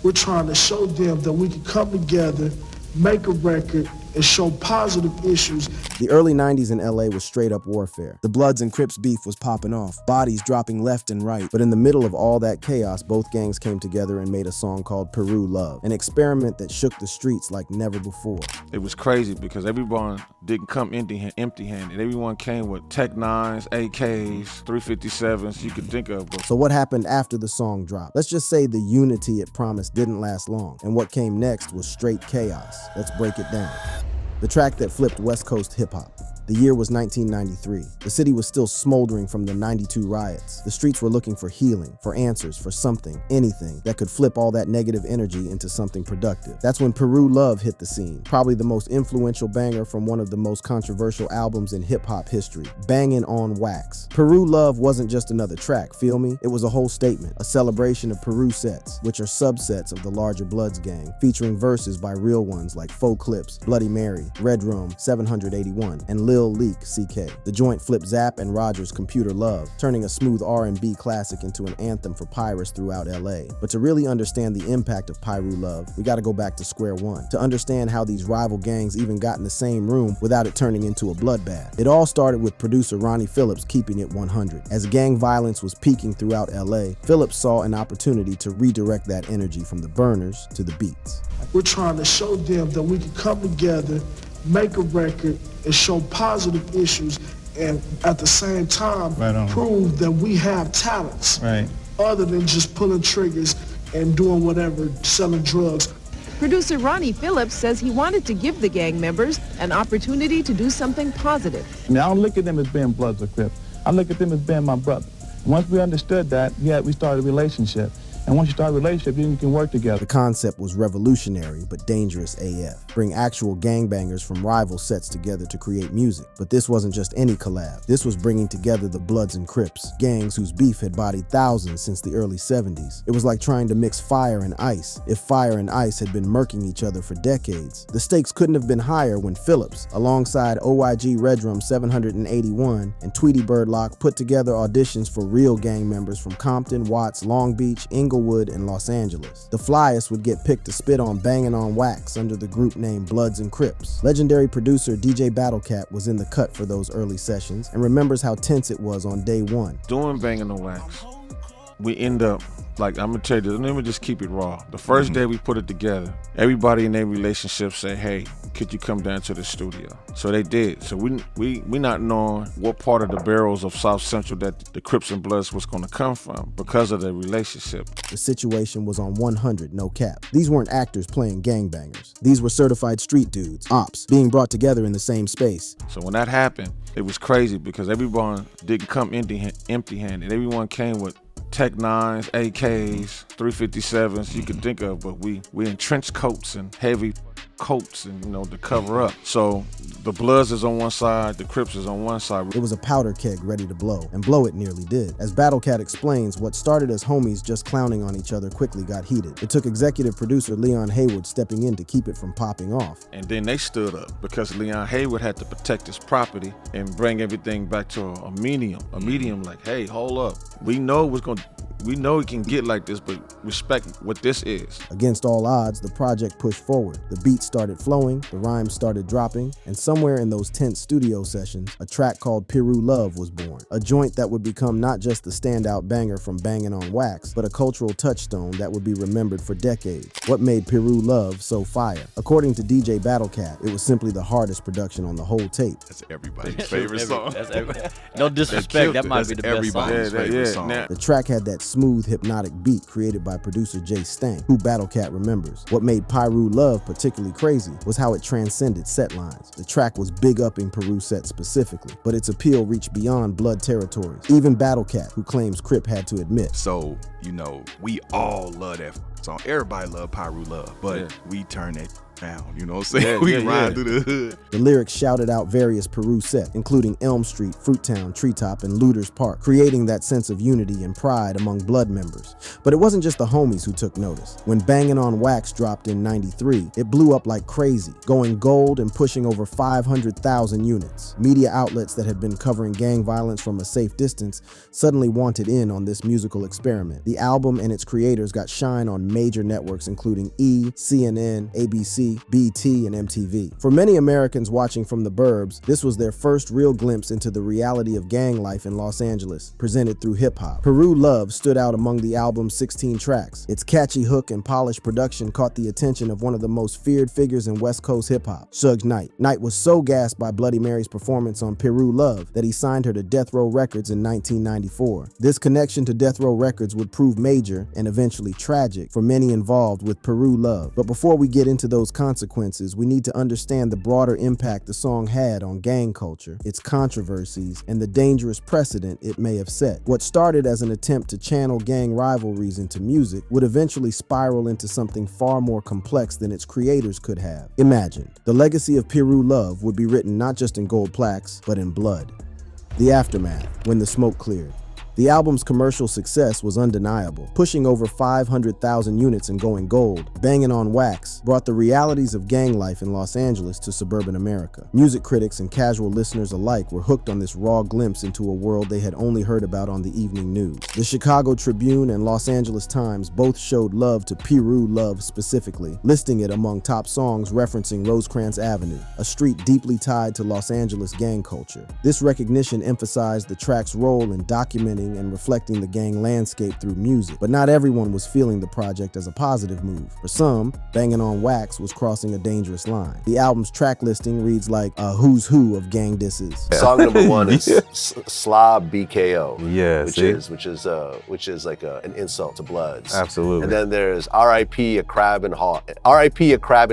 We're trying to show them that we can come together, make a record, and show positive issues. The early 90s in LA was straight up warfare. The Bloods and Crips beef was popping off, bodies dropping left and right. But in the middle of all that chaos, both gangs came together and made a song called Piru Love, an experiment that shook the streets like never before. It was crazy because everyone didn't come empty-handed. Everyone came with Tech 9s, AKs, 357s you could think of. So what happened after the song dropped? Let's just say the unity it promised didn't last long, and what came next was straight chaos. Let's break it down. The track that flipped West Coast hip-hop. The year was 1993. The city was still smoldering from the '92 riots. The streets were looking for healing, for answers, for something, anything that could flip all that negative energy into something productive. That's when Piru Love hit the scene, probably the most influential banger from one of the most controversial albums in hip-hop history, Bangin' on Wax. Piru Love wasn't just another track, feel me? It was a whole statement, a celebration of Piru sets, which are subsets of the larger Bloods gang, featuring verses by real ones like Faux Clips, Bloody Mary, Red Room, 781, and Lil Leak, CK. The joint flipped Zapp and Rogers' Computer Love, turning a smooth R&B classic into an anthem for pirates throughout LA. But to really understand the impact of Piru Love, we gotta go back to square one, to understand how these rival gangs even got in the same room without it turning into a bloodbath. It all started with producer Ronnie Phillips keeping it 100. As gang violence was peaking throughout LA, Phillips saw an opportunity to redirect that energy from the burners to the beats. We're trying to show them that we can come together, make a record, and show positive issues, and at the same time prove that we have talents other than just pulling triggers and doing whatever, selling drugs. Producer Ronnie Phillips says he wanted to give the gang members an opportunity to do something positive. I don't look at them as being Bloods or Crips. I look at them as being my brother. Once we understood that, we started a relationship. And once you start a relationship, then you can work together. The concept was revolutionary, but dangerous AF. Bring actual gangbangers from rival sets together to create music. But this wasn't just any collab. This was bringing together the Bloods and Crips, gangs whose beef had bodied thousands since the early 70s. It was like trying to mix fire and ice. If fire and ice had been murking each other for decades, the stakes couldn't have been higher when Phillips, alongside OYG Redrum 781 and Tweety Birdlock, put together auditions for real gang members from Compton, Watts, Long Beach, Inglewood, and Los Angeles. The flyest would get picked to spit on Bangin' on Wax under the group name Bloods and Crips. Legendary producer DJ Battlecat was in the cut for those early sessions and remembers how tense it was on day one. Doing Bangin' on Wax, we end up, I'm gonna tell you, let me just keep it raw. The first day we put it together, everybody in their relationship said, hey, could you come down to the studio? So they did. So we not knowing what part of the barrels of South Central that the Crips and Bloods was gonna come from because of the relationship. The situation was on 100, no cap. These weren't actors playing gangbangers. These were certified street dudes, ops, being brought together in the same space. So when that happened, it was crazy because everyone didn't come empty-handed. Everyone came with Tech 9s, AKs, 357s you could think of, but we in trench coats and heavy coats and to cover up. So the Bloods is on one side, the Crips is on one side. It was a powder keg ready to blow, and blow it nearly did. As Battlecat explains, what started as homies just clowning on each other quickly got heated. It took executive producer Leon Haywood stepping in to keep it from popping off. And then they stood up because Leon Haywood had to protect his property and bring everything back to a medium like, hey, hold up. We know it can get like this, but respect what this is. Against all odds, the project pushed forward. The beats started flowing, the rhymes started dropping, and somewhere in those tense studio sessions, a track called Piru Love was born. A joint that would become not just the standout banger from Bangin' on Wax, but a cultural touchstone that would be remembered for decades. What made Piru Love so fire? According to DJ Battlecat, it was simply the hardest production on the whole tape. That's everybody's favorite song. No disrespect, that might be the best song. Favorite song. The track had that smooth, hypnotic beat created by producer Jay Stank, who Battlecat remembers. What made Piru Love particularly crazy was how it transcended set lines. The track was big-upping Piru set specifically, but its appeal reached beyond Blood territories. Even Battlecat, who claims Crip had to admit. So, we all love that song. Everybody love Piru Love, but we turn that down, you know what I'm saying? We ride through the hood. The lyrics shouted out various Piru sets, including Elm Street, Fruittown, Treetop, and Looters Park, creating that sense of unity and pride among Blood members. But it wasn't just the homies who took notice. When Bangin' on Wax dropped in '93, it blew up like crazy, going gold and pushing over 500,000 units. Media outlets that had been covering gang violence from a safe distance suddenly wanted in on this musical experiment. The album and its creators got shine on major networks including E!, CNN, ABC, BT, and MTV. For many Americans watching from the burbs, this was their first real glimpse into the reality of gang life in Los Angeles, presented through hip-hop. Piru Love stood out among the album's 16 tracks. Its catchy hook and polished production caught the attention of one of the most feared figures in West Coast hip-hop, Suge Knight. Knight was so gassed by Bloody Mary's performance on Piru Love that he signed her to Death Row Records in 1994. This connection to Death Row Records would prove major and eventually tragic for many involved with Piru Love. But before we get into those consequences, we need to understand the broader impact the song had on gang culture, its controversies, and the dangerous precedent it may have set. What started as an attempt to channel gang rivalries into music would eventually spiral into something far more complex than its creators could have. Imagine, the legacy of Piru Love would be written not just in gold plaques, but in blood. The aftermath, when the smoke cleared. The album's commercial success was undeniable, pushing over 500,000 units and going gold. Bangin' on Wax brought the realities of gang life in Los Angeles to suburban America. Music critics and casual listeners alike were hooked on this raw glimpse into a world they had only heard about on the evening news. The Chicago Tribune and Los Angeles Times both showed love to Piru Love specifically, listing it among top songs referencing Rosecrans Avenue, a street deeply tied to Los Angeles gang culture. This recognition emphasized the track's role in documenting and reflecting the gang landscape through music, but not everyone was feeling the project as a positive move. For some, Bangin' on Wax was crossing a dangerous line. The album's track listing reads like a who's who of gang disses. Song number one is Slob BKO, yeah, which is like an insult to Bloods. Absolutely. And then there's R.I.P. a crab and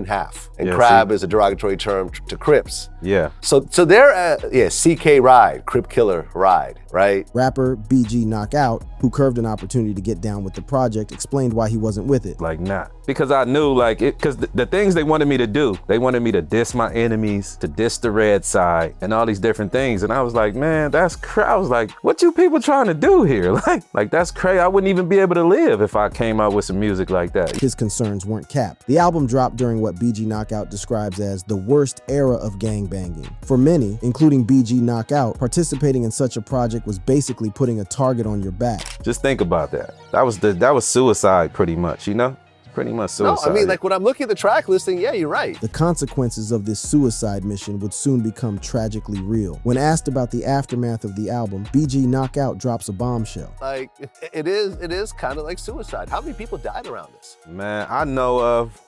half, and crab is a derogatory term to Crips. Yeah. So they're CK Ride, Crip Killer Ride, right? Rapper BG Knockout, who curved an opportunity to get down with the project, explained why he wasn't with it. Like, nah. Because I knew, like, because the things they wanted me to do, they wanted me to diss my enemies, to diss the red side, and all these different things. And I was like, man, that's crazy. I was like, what you people trying to do here? Like that's crazy. I wouldn't even be able to live if I came out with some music like that. His concerns weren't capped. The album dropped during what BG Knockout describes as the worst era of gangbanging. For many, including BG Knockout, participating in such a project was basically putting a target on your back. Just think about that. That was suicide pretty much, you know? Pretty much suicide. No, I mean, like when I'm looking at the track listing, yeah, you're right. The consequences of this suicide mission would soon become tragically real. When asked about the aftermath of the album, BG Knockout drops a bombshell. Like, it is kind of like suicide. How many people died around this? Man, I know of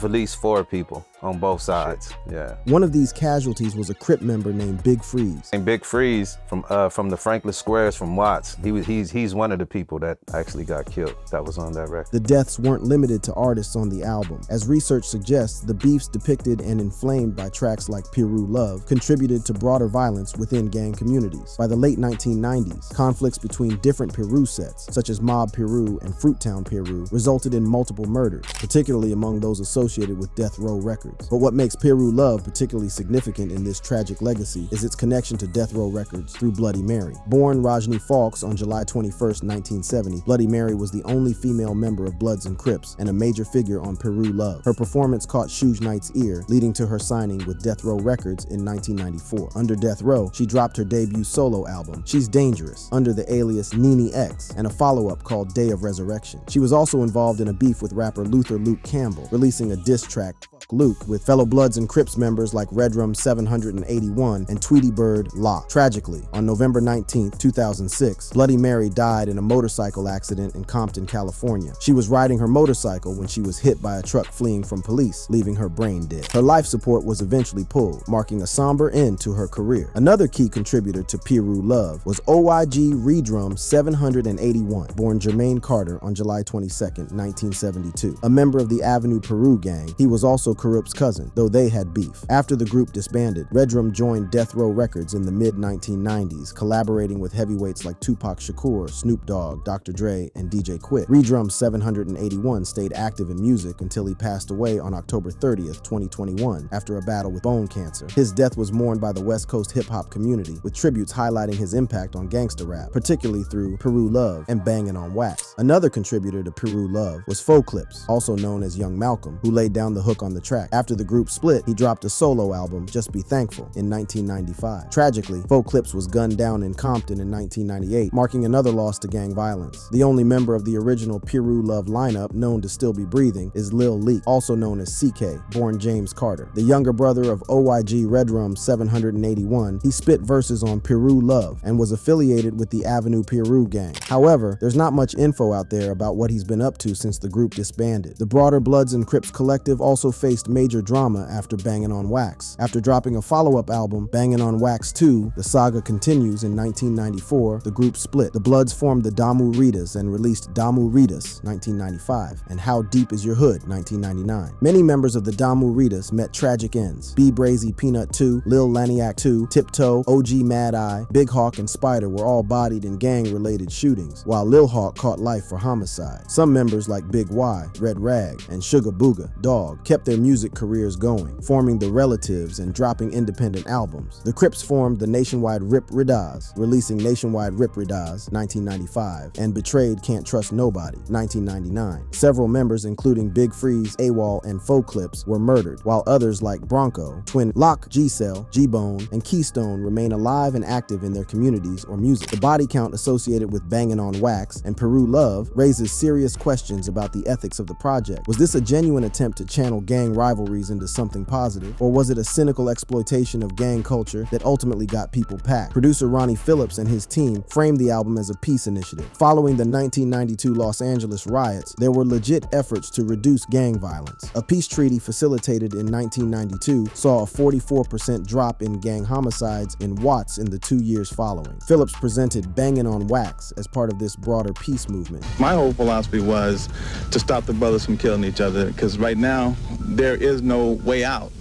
at least 4 people on both sides. Shit. Yeah. One of these casualties was a Crip member named Big Freeze. And Big Freeze from the Franklin Squares from Watts. He's one of the people that actually got killed that was on that record. The deaths weren't limited to artists on the album. As research suggests, the beefs depicted and inflamed by tracks like Piru Love contributed to broader violence within gang communities. By the late 1990s, conflicts between different Piru sets, such as Mob Piru and Fruittown Piru, resulted in multiple murders, particularly among those associated with Death Row Records. But what makes Piru Love particularly significant in this tragic legacy is its connection to Death Row Records through Bloody Mary. Born Rajni Falks on July 21st, 1970, Bloody Mary was the only female member of Bloods and Crips and a major figure on Piru Love. Her performance caught Suge Knight's ear, leading to her signing with Death Row Records in 1994. Under Death Row, she dropped her debut solo album, She's Dangerous, under the alias Nene X, and a follow-up called Day of Resurrection. She was also involved in a beef with rapper Luther Luke Campbell, releasing a diss track, Luke, with fellow Bloods and Crips members like Redrum 781 and Tweety Bird Locke. Tragically, on November 19, 2006, Bloody Mary died in a motorcycle accident in Compton, California. She was riding her motorcycle when she was hit by a truck fleeing from police, leaving her brain dead. Her life support was eventually pulled, marking a somber end to her career. Another key contributor to Piru Love was OYG Redrum 781, born Jermaine Carter on July 22, 1972. A member of the Avenue Piru gang, he was also Kurup's cousin, though they had beef. After the group disbanded, Redrum joined Death Row Records in the mid-1990s, collaborating with heavyweights like Tupac Shakur, Snoop Dogg, Dr. Dre, and DJ Quick. Redrum 781 stayed active in music until he passed away on October 30th, 2021, after a battle with bone cancer. His death was mourned by the West Coast hip-hop community, with tributes highlighting his impact on gangsta rap, particularly through Piru Love and Bangin' on Wax. Another contributor to Piru Love was Faux Clips, also known as Young Malcolm, who laid down the hook on the track. After the group split, he dropped a solo album, Just Be Thankful, in 1995. Tragically, Faux Clips was gunned down in Compton in 1998, marking another loss to gang violence. The only member of the original Piru Love lineup known to still be breathing is Lil Leak, also known as CK, born James Carter. The younger brother of OYG Redrum 781, he spit verses on Piru Love and was affiliated with the Avenue Piru gang. However, there's not much info out there about what he's been up to since the group disbanded. The broader Bloods and Crips collective also faced major drama after Bangin' on Wax. After dropping a follow-up album, Bangin' on Wax 2, the saga continues in 1994, the group split. The Bloods formed the Damu Ritas and released Damu Ritas 1995 and How Deep Is Your Hood 1999. Many members of the Damu Ritas met tragic ends. B Brazy Peanut 2, Lil Laniac 2, Tiptoe, OG Mad Eye, Big Hawk, and Spider were all bodied in gang-related shootings, while Lil Hawk caught life for homicide. Some members like Big Y, Red Rag, and Sugar Booga, Dog, kept their music careers going, forming the Relatives and dropping independent albums. The Crips formed the nationwide Rip Ridaz, releasing Nationwide Rip Ridaz 1995, and Betrayed Can't Trust Nobody 1999. Several members, including Big Freeze, AWOL, and Faux Clips, were murdered, while others like Bronco, Twin Lock, G-Cell, G-Bone, and Keystone remain alive and active in their communities or music. The body count associated with Bangin' on Wax and Piru Love raises serious questions about the ethics of the project. Was this a genuine attempt to channel gang rivalries into something positive, or was it a cynical exploitation of gang culture that ultimately got people packed? Producer Ronnie Phillips and his team framed the album as a peace initiative. Following the 1992 Los Angeles riots, there were legit efforts to reduce gang violence. A peace treaty facilitated in 1992 saw a 44% drop in gang homicides in Watts in the 2 years following. Phillips presented Bangin' on Wax as part of this broader peace movement. My whole philosophy was to stop the brothers from killing each other, because right now there is no way out.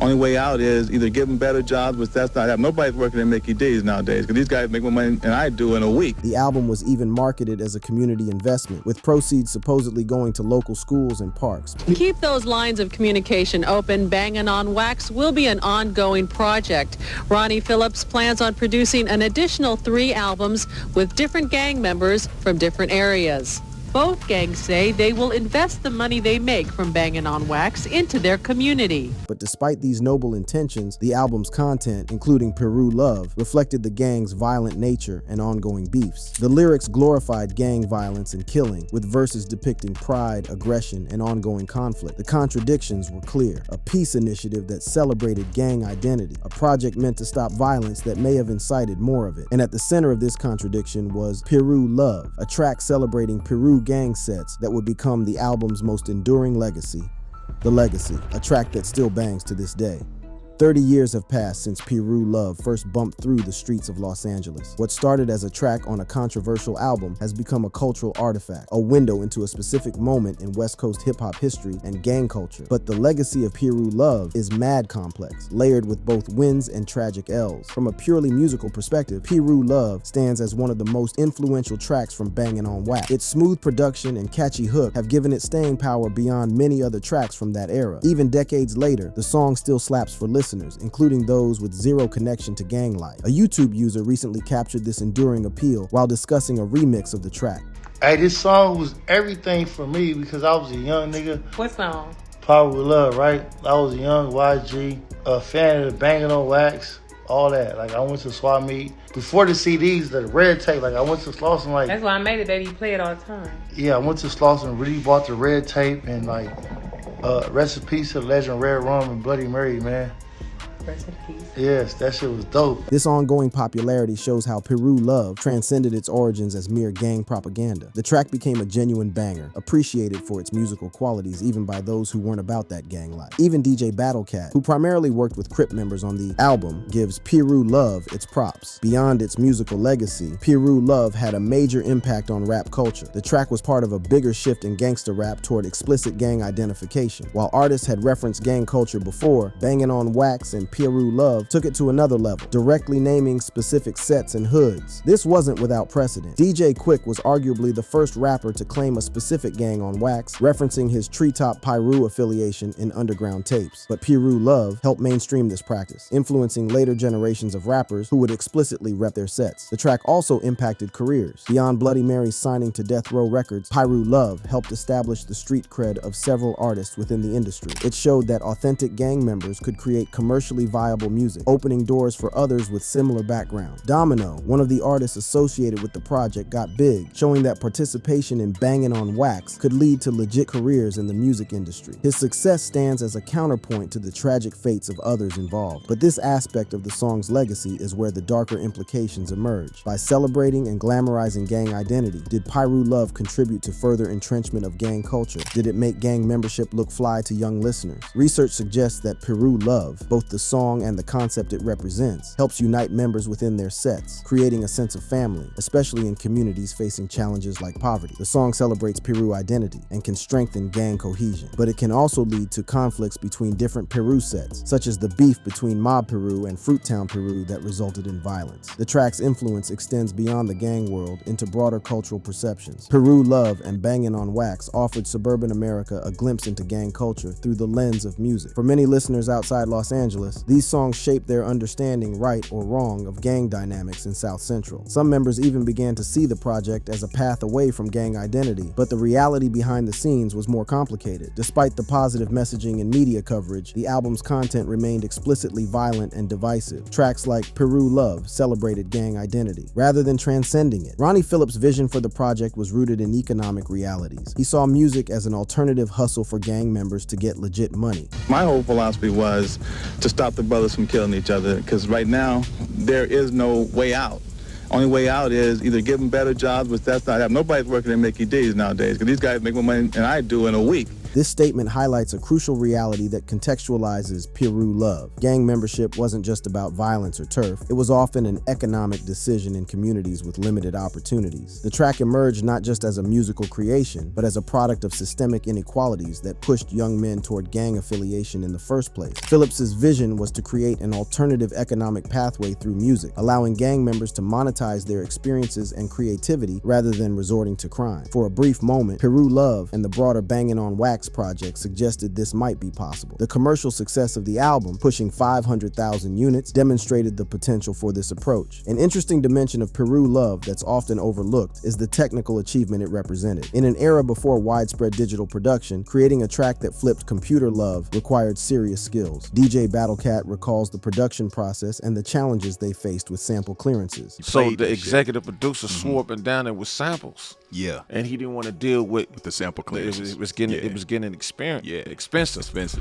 Only way out is either give them better jobs, but that's not happening. Nobody's working at Mickey D's nowadays, because these guys make more money than I do in a week. The album was even marketed as a community investment, with proceeds supposedly going to local schools and parks. Keep those lines of communication open. Bangin' on Wax will be an ongoing project. Ronnie Phillips plans on producing an additional 3 albums with different gang members from different areas. Both gangs say they will invest the money they make from Bangin' on Wax into their community. But despite these noble intentions, the album's content, including Piru Love, reflected the gang's violent nature and ongoing beefs. The lyrics glorified gang violence and killing, with verses depicting pride, aggression, and ongoing conflict. The contradictions were clear. A peace initiative that celebrated gang identity, a project meant to stop violence that may have incited more of it. And at the center of this contradiction was Piru Love, a track celebrating Piru gang sets that would become the album's most enduring legacy. The Legacy, a track that still bangs to this day. 30 years have passed since Piru Love first bumped through the streets of Los Angeles. What started as a track on a controversial album has become a cultural artifact, a window into a specific moment in West Coast hip-hop history and gang culture. But the legacy of Piru Love is mad complex, layered with both wins and tragic L's. From a purely musical perspective, Piru Love stands as one of the most influential tracks from Bangin' on Wax. Its smooth production and catchy hook have given it staying power beyond many other tracks from that era. Even decades later, the song still slaps for listeners, including those with zero connection to gang life. A YouTube user recently captured this enduring appeal while discussing a remix of the track. Hey, this song was everything for me because I was a young nigga. What song? Power with Love, right? I was a young YG, a fan of the Bangin' on Wax, all that. Like, I went to swap meet. Before the CDs, the red tape, like, I went to Slauson, like... That's why I made it, baby. You play it all the time. Yeah, I went to Slauson, really bought the red tape, and, like, rest in peace to Legend Red Rum and Bloody Mary, man. Rest in peace. Yes, that shit was dope. This ongoing popularity shows how Piru Love transcended its origins as mere gang propaganda. The track became a genuine banger, appreciated for its musical qualities even by those who weren't about that gang life. Even DJ Battlecat, who primarily worked with Crip members on the album, gives Piru Love its props. Beyond its musical legacy, Piru Love had a major impact on rap culture. The track was part of a bigger shift in gangster rap toward explicit gang identification. While artists had referenced gang culture before, Bangin' on Wax and Piru Love took it to another level, directly naming specific sets and hoods. This wasn't without precedent. DJ Quick was arguably the first rapper to claim a specific gang on wax, referencing his Treetop Piru affiliation in underground tapes. But Piru Love helped mainstream this practice, influencing later generations of rappers who would explicitly rep their sets. The track also impacted careers. Beyond Bloody Mary's signing to Death Row Records, Piru Love helped establish the street cred of several artists within the industry. It showed that authentic gang members could create commercially viable music, opening doors for others with similar backgrounds. Domino, one of the artists associated with the project, got big, showing that participation in banging on wax could lead to legit careers in the music industry. His success stands as a counterpoint to the tragic fates of others involved. But this aspect of the song's legacy is where the darker implications emerge. By celebrating and glamorizing gang identity, did Piru Love contribute to further entrenchment of gang culture? Did it make gang membership look fly to young listeners? Research suggests that Piru Love, both the song and the concept it represents, helps unite members within their sets, creating a sense of family, especially in communities facing challenges like poverty. The song celebrates Piru identity and can strengthen gang cohesion, but it can also lead to conflicts between different Piru sets, such as the beef between Mob Piru and Fruittown Piru that resulted in violence. The track's influence extends beyond the gang world into broader cultural perceptions. Piru Love and Bangin' on Wax offered suburban America a glimpse into gang culture through the lens of music. For many listeners outside Los Angeles, these songs shaped their understanding, right or wrong, of gang dynamics in South Central. Some members even began to see the project as a path away from gang identity, but the reality behind the scenes was more complicated. Despite the positive messaging and media coverage, the album's content remained explicitly violent and divisive. Tracks like Piru Love celebrated gang identity, rather than transcending it. Ronnie Phillips' vision for the project was rooted in economic realities. He saw music as an alternative hustle for gang members to get legit money. My whole philosophy was to stop the brothers from killing each other, because right now, there is no way out. Only way out is either give them better jobs, which that's not happening. Nobody's working at Mickey D's nowadays, because these guys make more money than I do in a week. This statement highlights a crucial reality that contextualizes Piru Love. Gang membership wasn't just about violence or turf. It was often an economic decision in communities with limited opportunities. The track emerged not just as a musical creation, but as a product of systemic inequalities that pushed young men toward gang affiliation in the first place. Phillips's vision was to create an alternative economic pathway through music, allowing gang members to monetize their experiences and creativity rather than resorting to crime. For a brief moment, Piru Love and the broader Bangin' on Wax project suggested this might be possible. The commercial success of the album, pushing 500,000 units, demonstrated the potential for this approach. An interesting dimension of Piru Love that's often overlooked is the technical achievement it represented. In an era before widespread digital production, creating a track that flipped computer love required serious skills. DJ Battlecat recalls the production process and the challenges they faced with sample clearances. So the executive producer swore up and down there with samples. Yeah. And he didn't want to deal with the sample clearances. It was getting expensive.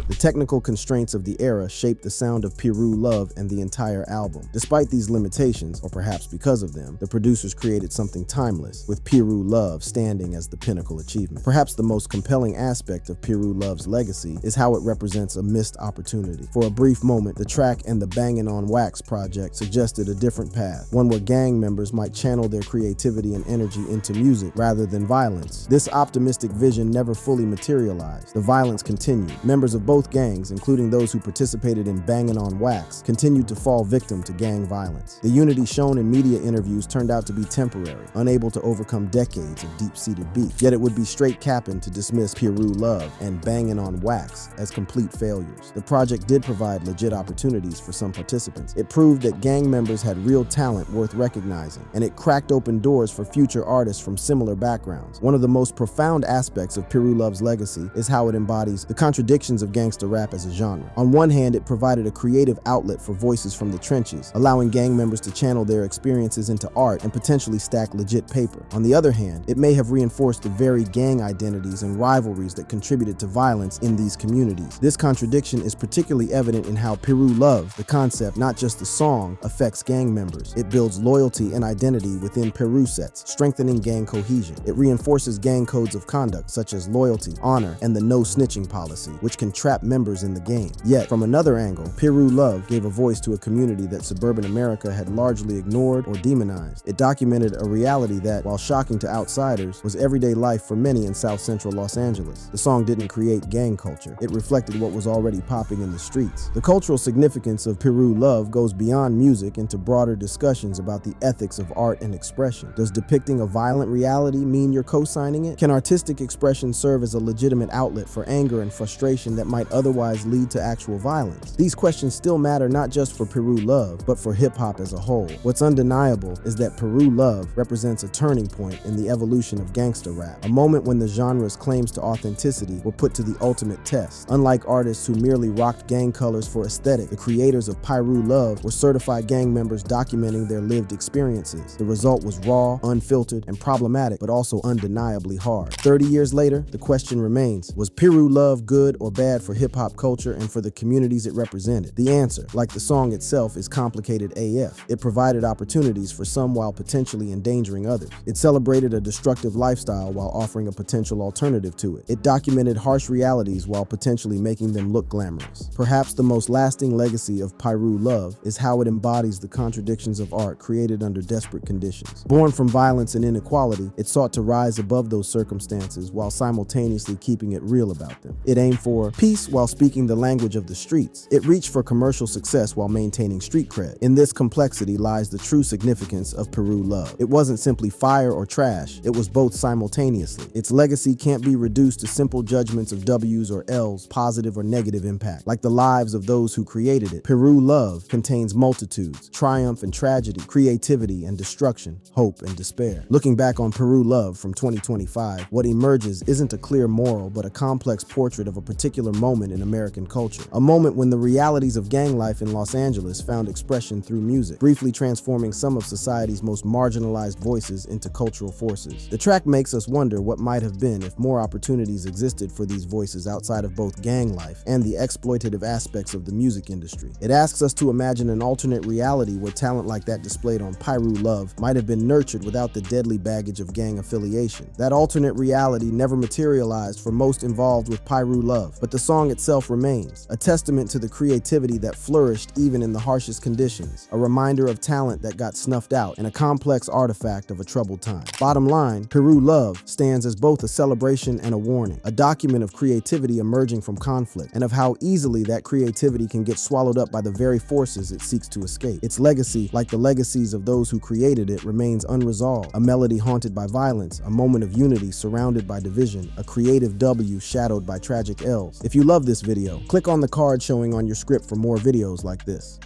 The technical constraints of the era shaped the sound of Piru Love and the entire album. Despite these limitations, or perhaps because of them, the producers created something timeless, with Piru Love standing as the pinnacle achievement. Perhaps the most compelling aspect of Piru Love's legacy is how it represents a missed opportunity. For a brief moment, the track and the Bangin' on Wax project suggested a different path, one where gang members might channel their creativity and energy into music rather than violence. This optimistic vision never fully materialized. The violence continued. Members of both gangs, including those who participated in Bangin' on Wax, continued to fall victim to gang violence. The unity shown in media interviews turned out to be temporary, unable to overcome decades of deep-seated beef. Yet it would be straight capping to dismiss Piru Love and Bangin' on Wax as complete failures. The project did provide legit opportunities for some participants. It proved that gang members had real talent worth recognizing, and it cracked open doors for future artists from similar backgrounds. One of the most profound aspects of Piru Love's legacy is how it embodies the contradictions of gangster rap as a genre. On one hand, it provided a creative outlet for voices from the trenches, allowing gang members to channel their experiences into art and potentially stack legit paper. On the other hand, it may have reinforced the very gang identities and rivalries that contributed to violence in these communities. This contradiction is particularly evident in how Piru Love, the concept, not just the song, affects gang members. It builds loyalty and identity within Piru sets, strengthening gang cohesion. It reinforces gang codes of conduct such as loyalty, honor, and the no snitching policy, which can trap members in the game. Yet, from another angle, Piru Love gave a voice to a community that suburban America had largely ignored or demonized. It documented a reality that, while shocking to outsiders, was everyday life for many in South Central Los Angeles. The song didn't create gang culture. It reflected what was already popping in the streets. The cultural significance of Piru Love goes beyond music into broader discussions about the ethics of art and expression. Does depicting a violent reality mean you're co-signing it? Can artistic expression serve as a legitimate outlet for anger and frustration that might otherwise lead to actual violence? These questions still matter not just for Piru Love, but for hip-hop as a whole. What's undeniable is that Piru Love represents a turning point in the evolution of gangsta rap, a moment when the genre's claims to authenticity were put to the ultimate test. Unlike artists who merely rocked gang colors for aesthetic, the creators of Piru Love were certified gang members documenting their lived experiences. The result was raw, unfiltered, and problematic, but also undeniably hard. 30 years later, the question remains, was Piru Love good or bad for hip-hop culture and for the communities it represented? The answer, like the song itself, is complicated AF. It provided opportunities for some while potentially endangering others. It celebrated a destructive lifestyle while offering a potential alternative to it. It documented harsh realities while potentially making them look glamorous. Perhaps the most lasting legacy of Piru Love is how it embodies the contradictions of art created under desperate conditions. Born from violence and inequality, it sought to rise above those circumstances while simultaneously keeping it real about them. It aimed for peace while speaking the language of the streets. It reached for commercial success while maintaining street cred. In this complexity lies the true significance of Piru Love. It wasn't simply fire or trash, it was both simultaneously. Its legacy can't be reduced to simple judgments of W's or L's, positive or negative impact. Like the lives of those who created it, Piru Love contains multitudes, triumph and tragedy, creativity and destruction, hope and despair. Looking back on Piru Love from 2025, what emerges isn't a clear moral, but a complex portrait of a particular moment in American culture. A moment when the realities of gang life in Los Angeles found expression through music, briefly transforming some of society's most marginalized voices into cultural forces. The track makes us wonder what might have been if more opportunities existed for these voices outside of both gang life and the exploitative aspects of the music industry. It asks us to imagine an alternate reality where talent like that displayed on Piru Love might have been nurtured without the deadly baggage of gang affiliation. That alternate reality never materialized for most involved with Piru Love, but the song itself remains, a testament to the creativity that flourished even in the harshest conditions, a reminder of talent that got snuffed out, and a complex artifact of a troubled time. Bottom line, Piru Love stands as both a celebration and a warning, a document of creativity emerging from conflict, and of how easily that creativity can get swallowed up by the very forces it seeks to escape. Its legacy, like the legacies of those who created it, remains unresolved, a melody haunted by violence, a moment of unity surrounded by division, a creative W shadowed by tragic L's. If you love this video, click on the card showing on your script for more videos like this.